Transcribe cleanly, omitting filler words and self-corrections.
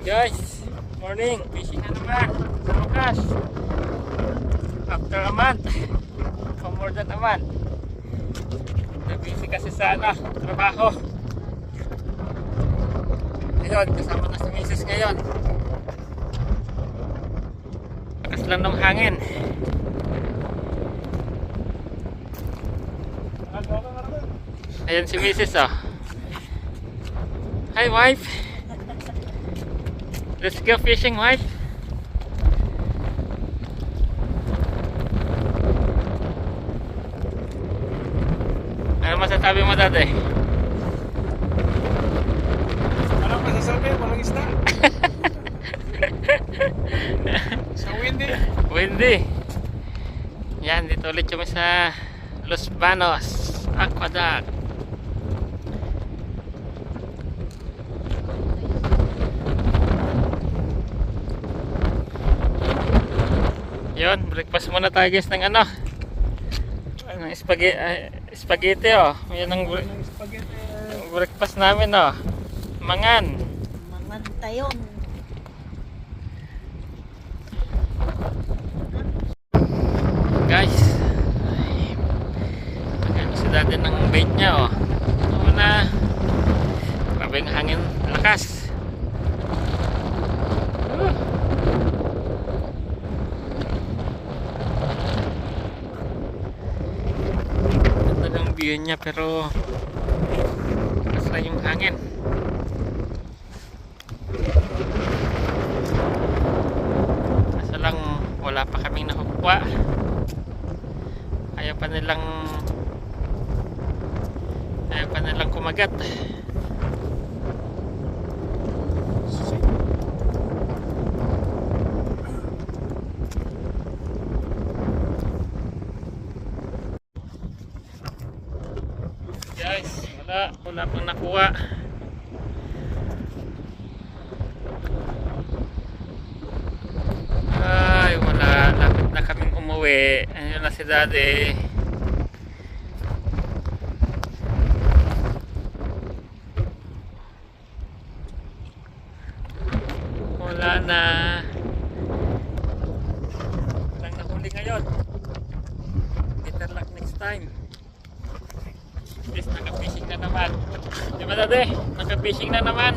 Guys, morning, fishing na naman sa wakas after a month or more than a month. Busy kasi sa trabaho. Ngayon, kasama na si Mrs. ngayon. Lakas lang ng hangin. Ayan si Mrs. oh. Hi wife. Let's go fishing, wife. Ano masasabi mo dati? Ano masasabi? Walang isda. Sa windy. Windy. Yan, dito ulit kami sa Los Banos Aqueduct. Yun, breakfast muna tayo guys ng ng spaghetti oh. Yan ang breakfast namin oh. Mangan Tayon. Guys, magano si dati ng bait niya oh. Una, grabe ang hangin, lakas. Ganda ng view niya pero lakas lang yung hangin. Kaso lang wala pa kaming nakukuha. Ayaw pa nilang kumagat. Guys, wala pang nakuha. Ay, wala, lapit na kaming umuwi. Ayun na si daddy. Wala na. Walang nahuli ngayon. Better luck next time. Yes, naka-fishing na naman. Diba daddy? Naka-fishing na naman.